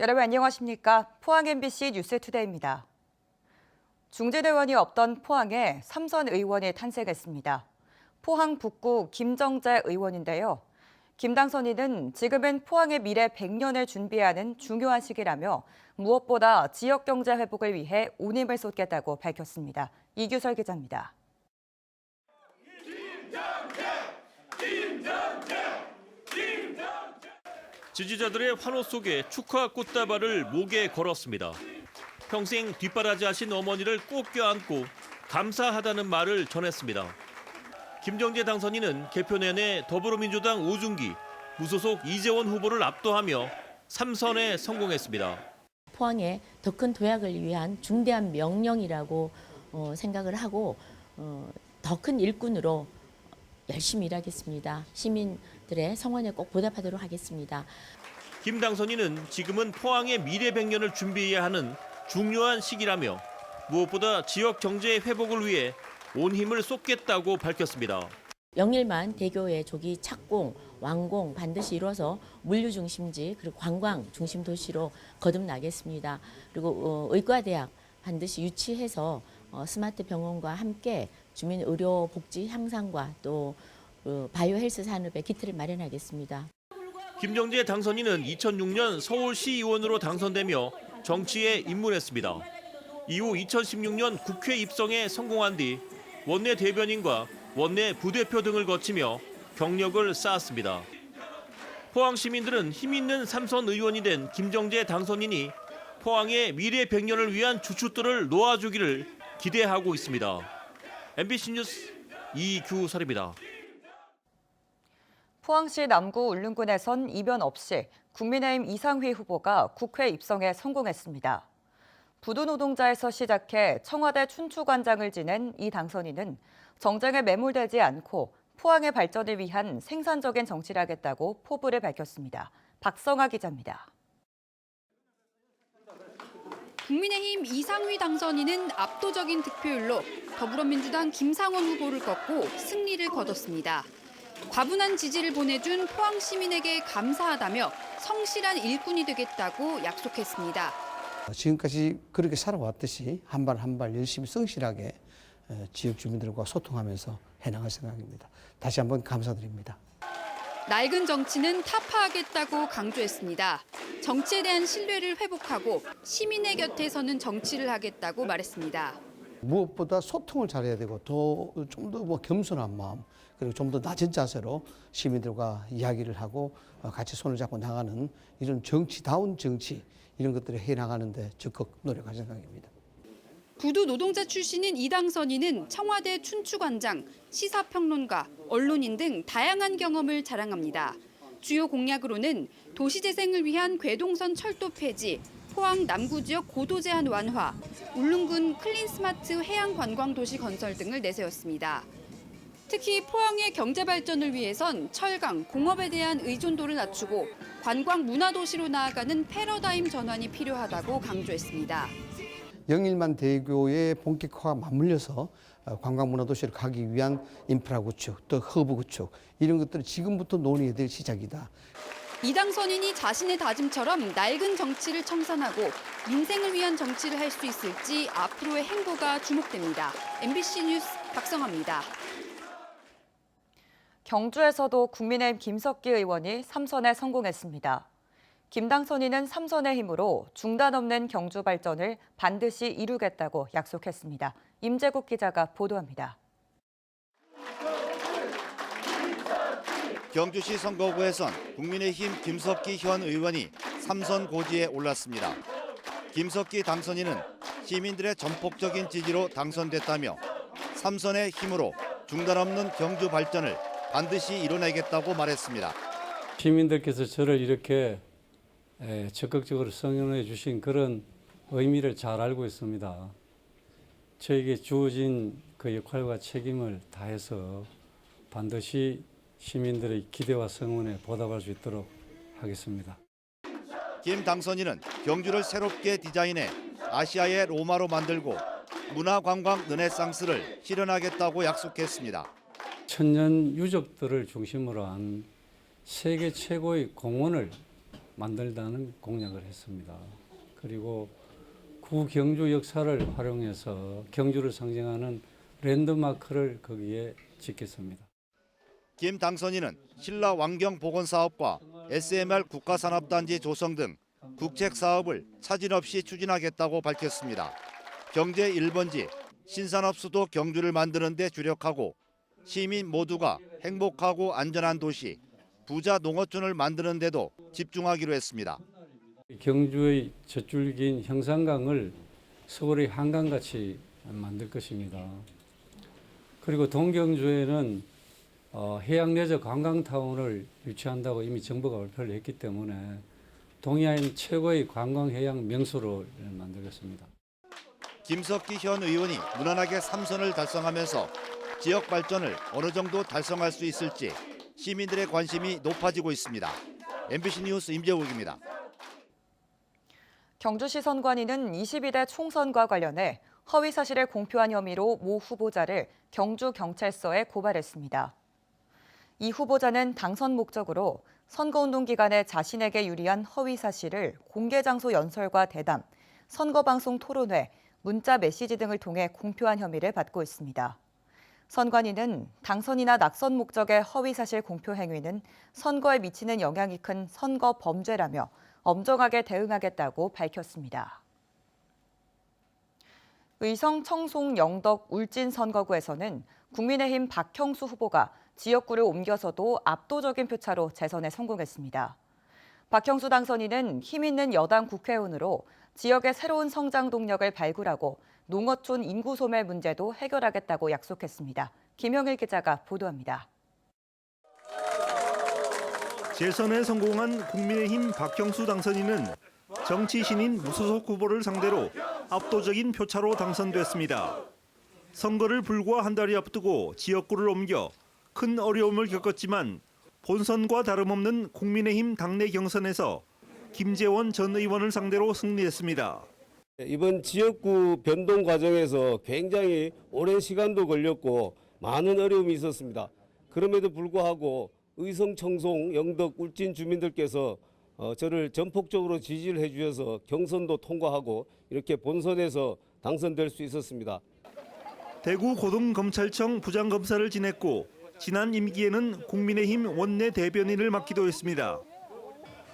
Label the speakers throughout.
Speaker 1: 여러분 안녕하십니까? 포항 MBC 뉴스투데이입니다. 중진의원이 없던 포항에 삼선 의원이 탄생했습니다. 포항 북구 김정재 의원인데요. 김 당선인은 지금은 포항의 미래 100년을 준비하는 중요한 시기라며 무엇보다 지역 경제 회복을 위해 온 힘을 쏟겠다고 밝혔습니다. 이규설 기자입니다.
Speaker 2: 지지자들의 환호 속에 축하 꽃다발을 목에 걸었습니다. 평생 뒷바라지하신 어머니를 꼭 껴안고 감사하다는 말을 전했습니다. 김정재 당선인은 개표 내내 더불어민주당 오중기, 무소속 이재원 후보를 압도하며 3선에 성공했습니다.
Speaker 3: 포항에 더 큰 도약을 위한 중대한 명령이라고 생각을 하고 더 큰 일꾼으로 열심히 일하겠습니다. 시민들의 성원에 꼭 보답하도록 하겠습니다.
Speaker 2: 김 당선인은 지금은 포항의 미래 100년을 준비해야 하는 중요한 시기라며 무엇보다 지역 경제의 회복을 위해 온 힘을 쏟겠다고 밝혔습니다.
Speaker 3: 영일만 대교의 조기 착공, 완공 반드시 이뤄서 물류 중심지 그리고 관광 중심 도시로 거듭나겠습니다. 그리고 의과대학 반드시 유치해서 스마트 병원과 함께 주민 의료 복지 향상과 또 바이오 헬스 산업의 기틀을 마련하겠습니다.
Speaker 2: 김정재 당선인은 2006년 서울시의원으로 당선되며 정치에 입문했습니다. 이후 2016년 국회 입성에 성공한 뒤 원내 대변인과 원내 부대표 등을 거치며 경력을 쌓았습니다. 포항 시민들은 힘있는 삼선 의원이 된 김정재 당선인이 포항의 미래 100년을 위한 주춧돌을 놓아주기를 기대하고 있습니다. MBC 뉴스 이규설입니다.
Speaker 1: 포항시 남구 울릉군에선 이변 없이 국민의힘 이상휘 후보가 국회 입성에 성공했습니다. 부두 노동자에서 시작해 청와대 춘추관장을 지낸 이 당선인은 정쟁에 매몰되지 않고 포항의 발전을 위한 생산적인 정치를 하겠다고 포부를 밝혔습니다. 박성아 기자입니다.
Speaker 4: 국민의힘 이상휘 당선인은 압도적인 득표율로 더불어민주당 김상원 후보를 꺾고 승리를 거뒀습니다. 과분한 지지를 보내준 포항 시민에게 감사하다며 성실한 일꾼이 되겠다고 약속했습니다.
Speaker 5: 지금까지 그렇게 살아왔듯이 한 발 한 발 열심히 성실하게 지역 주민들과 소통하면서 해나갈 생각입니다. 다시 한번 감사드립니다.
Speaker 4: 낡은 정치는 타파하겠다고 강조했습니다. 정치에 대한 신뢰를 회복하고 시민의 곁에 서는 정치를 하겠다고 말했습니다.
Speaker 5: 무엇보다 소통을 잘해야 되고 좀 더 겸손한 마음 그리고 좀 더 낮은 자세로 시민들과 이야기를 하고 같이 손을 잡고 나가는 이런 정치다운 정치 이런 것들을 해나가는데 적극 노력할 생각입니다.
Speaker 4: 부두 노동자 출신인 이 당선인은 청와대 춘추관장, 시사평론가, 언론인 등 다양한 경험을 자랑합니다. 주요 공약으로는 도시재생을 위한 괴동선 철도 폐지, 포항 남구 지역 고도 제한 완화, 울릉군 클린스마트 해양관광도시 건설 등을 내세웠습니다. 특히 포항의 경제 발전을 위해선 철강, 공업에 대한 의존도를 낮추고 관광 문화도시로 나아가는 패러다임 전환이 필요하다고 강조했습니다.
Speaker 5: 영일만 대교의 본격화가 맞물려서 관광문화도시로 가기 위한 인프라 구축, 또 허브 구축 이런 것들은 지금부터 논의해야 될 시작이다.
Speaker 4: 이 당선인이 자신의 다짐처럼 낡은 정치를 청산하고 민생을 위한 정치를 할 수 있을지 앞으로의 행보가 주목됩니다. MBC 뉴스 박성아입니다.
Speaker 1: 경주에서도 국민의힘 김석기 의원이 3선에 성공했습니다. 김 당선인은 3선의 힘으로 중단 없는 경주 발전을 반드시 이루겠다고 약속했습니다. 임재국 기자가 보도합니다.
Speaker 6: 경주시 선거구에선 국민의힘 김석기 현 의원이 3선 고지에 올랐습니다. 김석기 당선인은 시민들의 전폭적인 지지로 당선됐다며 3선의 힘으로 중단 없는 경주 발전을 반드시 이뤄내겠다고 말했습니다.
Speaker 7: 시민들께서 저를 이렇게 적극적으로 성원해 주신 그런 의미를 잘 알고 있습니다. 저에게 주어진 그 역할과 책임을 다해서 반드시 시민들의 기대와 성원에 보답할 수 있도록 하겠습니다.
Speaker 6: 김 당선인은 경주를 새롭게 디자인해 아시아의 로마로 만들고 문화관광 르네상스를 실현하겠다고 약속했습니다.
Speaker 7: 천년 유적들을 중심으로 한 세계 최고의 공원을 만들다는 공약을 했습니다. 그리고 구경주 역사를 활용해서 경주를 상징하는 랜드마크를 거기에 짓겠습니다.
Speaker 6: 김 당선인은 신라 왕경 복원 사업과 SMR 국가산업단지 조성 등 국책 사업을 차질 없이 추진하겠다고 밝혔습니다. 경제 1번지 신산업 수도 경주를 만드는 데 주력하고 시민 모두가 행복하고 안전한 도시, 부자 농어촌을 만드는 데도 집중하기로 했습니다.
Speaker 7: 경주의 젖줄긴 형산강을 서울의 한강같이 만들 것입니다. 그리고 동경주에는 해양 레저 관광타운을 유치한다고 이미 정부가 발표를 했기 때문에 동해안 최고의 관광 해양 명소로 만들겠습니다.
Speaker 6: 김석기 현 의원이 무난하게 3선을 달성하면서 지역 발전을 어느 정도 달성할 수 있을지 시민들의 관심이 높아지고 있습니다. MBC 뉴스 임재욱입니다.
Speaker 1: 경주시 선관위는 22대 총선과 관련해 허위 사실을 공표한 혐의로 모 후보자를 경주경찰서에 고발했습니다. 이 후보자는 당선 목적으로 선거운동 기간에 자신에게 유리한 허위 사실을 공개 장소 연설과 대담, 선거방송 토론회, 문자 메시지 등을 통해 공표한 혐의를 받고 있습니다. 선관위는 당선이나 낙선 목적의 허위 사실 공표 행위는 선거에 미치는 영향이 큰 선거 범죄라며 엄정하게 대응하겠다고 밝혔습니다. 의성, 청송, 영덕, 울진 선거구에서는 국민의힘 박형수 후보가 지역구를 옮겨서도 압도적인 표차로 재선에 성공했습니다. 박형수 당선인은 힘 있는 여당 국회의원으로 지역의 새로운 성장 동력을 발굴하고 농어촌 인구 소멸 문제도 해결하겠다고 약속했습니다. 김영일 기자가 보도합니다.
Speaker 8: 재선에 성공한 국민의힘 박형수 당선인은 정치 신인 무소속 후보를 상대로 압도적인 표차로 당선됐습니다. 선거를 불과 한 달이 앞두고 지역구를 옮겨 큰 어려움을 겪었지만 본선과 다름없는 국민의힘 당내 경선에서 김재원 전 의원을 상대로 승리했습니다.
Speaker 9: 이번 지역구 변동 과정에서 굉장히 오랜 시간도 걸렸고 많은 어려움이 있었습니다. 그럼에도 불구하고 의성, 청송, 영덕, 울진 주민들께서 저를 전폭적으로 지지를 해주셔서 경선도 통과하고 이렇게 본선에서 당선될 수 있었습니다.
Speaker 8: 대구 고등검찰청 부장검사를 지냈고 지난 임기에는 국민의힘 원내 대변인을 맡기도 했습니다.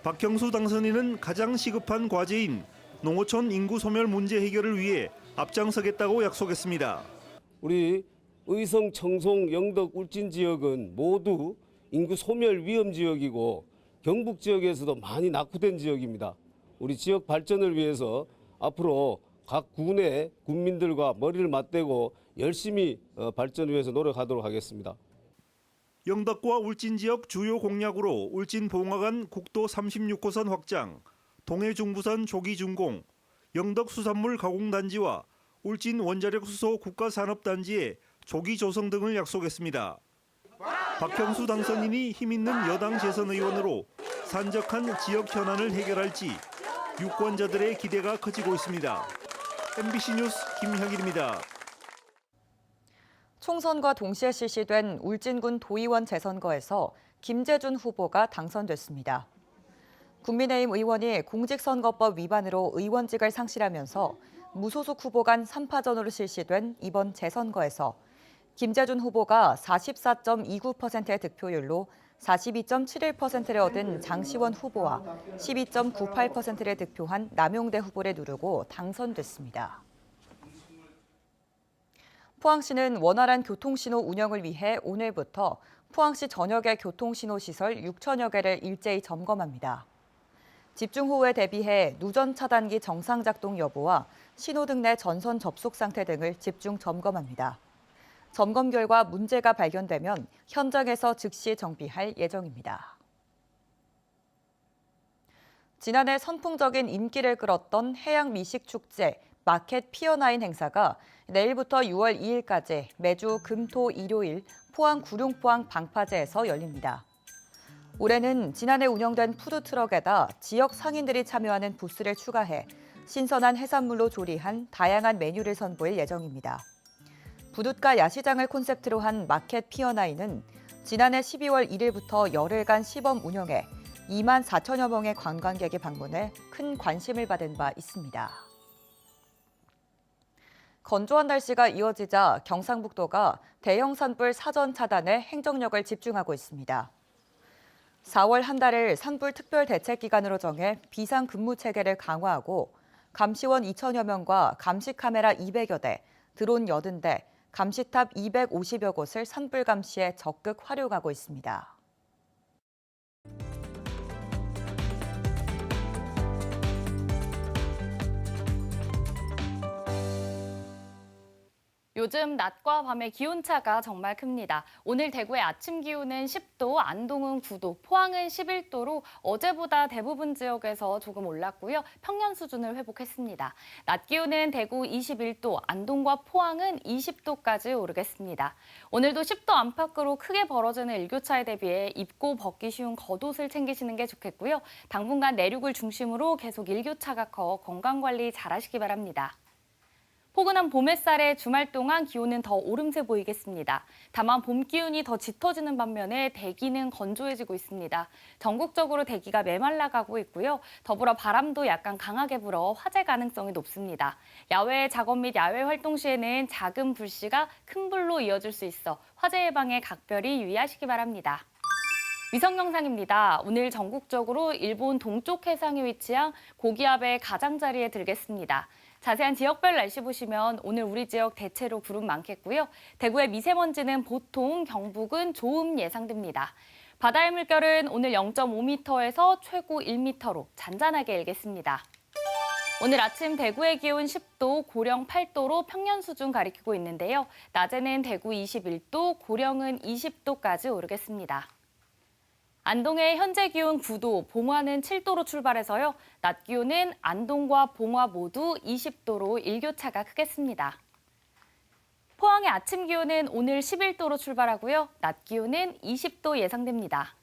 Speaker 8: 박형수 당선인은 가장 시급한 과제인 농어촌 인구 소멸 문제 해결을 위해 앞장서겠다고 약속했습니다.
Speaker 9: 우리 의성, 청송, 영덕, 울진 지역은 모두 인구 소멸 위험 지역이고 경북 지역에서도 많이 낙후된 지역입니다. 우리 지역 발전을 위해서 앞으로 각 군의 군민들과 머리를 맞대고 열심히 발전을 위해서 노력하도록 하겠습니다.
Speaker 8: 영덕과 울진 지역 주요 공약으로 울진 봉화간 국도 36호선 확장, 동해 중부선 조기 준공, 영덕 수산물 가공단지와 울진 원자력 수소 국가산업단지의 조기 조성 등을 약속했습니다. 박형수 당선인이 힘 있는 여당 재선 의원으로 산적한 지역 현안을 해결할지 유권자들의 기대가 커지고 있습니다. MBC 뉴스 김형일입니다.
Speaker 1: 총선과 동시에 실시된 울진군 도의원 재선거에서 김재준 후보가 당선됐습니다. 국민의힘 의원이 공직선거법 위반으로 의원직을 상실하면서 무소속 후보 간 3파전으로 실시된 이번 재선거에서 김재준 후보가 44.29%의 득표율로 42.71%를 얻은 장시원 후보와 12.98%를 득표한 남용대 후보를 누르고 당선됐습니다. 포항시는 원활한 교통신호 운영을 위해 오늘부터 포항시 전역의 교통신호시설 6천여 개를 일제히 점검합니다. 집중호우에 대비해 누전 차단기 정상 작동 여부와 신호등 내 전선 접속 상태 등을 집중 점검합니다. 점검 결과 문제가 발견되면 현장에서 즉시 정비할 예정입니다. 지난해 선풍적인 인기를 끌었던 해양 미식 축제 마켓 피어나인 행사가 내일부터 6월 2일까지 매주 금, 토, 일요일 포항 구룡포항 방파제에서 열립니다. 올해는 지난해 운영된 푸드트럭에다 지역 상인들이 참여하는 부스를 추가해 신선한 해산물로 조리한 다양한 메뉴를 선보일 예정입니다. 부둣가 야시장을 콘셉트로 한 마켓 피어나인은 지난해 12월 1일부터 열흘간 시범 운영해 2만 4천여 명의 관광객이 방문해 큰 관심을 받은 바 있습니다. 건조한 날씨가 이어지자 경상북도가 대형 산불 사전 차단에 행정력을 집중하고 있습니다. 4월 한 달을 산불 특별 대책 기간으로 정해 비상 근무 체계를 강화하고 감시원 2천여 명과 감시 카메라 200여 대, 드론 80대, 감시탑 250여 곳을 산불 감시에 적극 활용하고 있습니다.
Speaker 10: 요즘 낮과 밤의 기온차가 정말 큽니다. 오늘 대구의 아침 기온은 10도, 안동은 9도, 포항은 11도로 어제보다 대부분 지역에서 조금 올랐고요. 평년 수준을 회복했습니다. 낮 기온은 대구 21도, 안동과 포항은 20도까지 오르겠습니다. 오늘도 10도 안팎으로 크게 벌어지는 일교차에 대비해 입고 벗기 쉬운 겉옷을 챙기시는 게 좋겠고요. 당분간 내륙을 중심으로 계속 일교차가 커 건강관리 잘하시기 바랍니다. 포근한 봄 햇살에 주말 동안 기온은 더 오름세 보이겠습니다. 다만 봄 기운이 더 짙어지는 반면에 대기는 건조해지고 있습니다. 전국적으로 대기가 메말라가고 있고요. 더불어 바람도 약간 강하게 불어 화재 가능성이 높습니다. 야외 작업 및 야외 활동 시에는 작은 불씨가 큰 불로 이어질 수 있어 화재 예방에 각별히 유의하시기 바랍니다. 위성 영상입니다. 오늘 전국적으로 일본 동쪽 해상에 위치한 고기압의 가장자리에 들겠습니다. 자세한 지역별 날씨 보시면 오늘 우리 지역 대체로 구름 많겠고요. 대구의 미세먼지는 보통, 경북은 좋음 예상됩니다. 바다의 물결은 오늘 0.5m에서 최고 1m로 잔잔하게 일겠습니다. 오늘 아침 대구의 기온 10도, 고령 8도로 평년 수준 가리키고 있는데요. 낮에는 대구 21도, 고령은 20도까지 오르겠습니다. 안동의 현재 기온 9도, 봉화는 7도로 출발해서요. 낮 기온은 안동과 봉화 모두 20도로 일교차가 크겠습니다. 포항의 아침 기온은 오늘 11도로 출발하고요. 낮 기온은 20도 예상됩니다.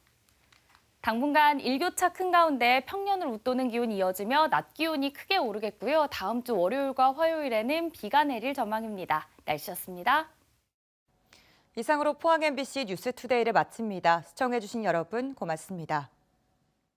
Speaker 10: 당분간 일교차 큰 가운데 평년을 웃도는 기온이 이어지며 낮 기온이 크게 오르겠고요. 다음 주 월요일과 화요일에는 비가 내릴 전망입니다. 날씨였습니다.
Speaker 1: 이상으로 포항 MBC 뉴스투데이를 마칩니다. 시청해주신 여러분 고맙습니다.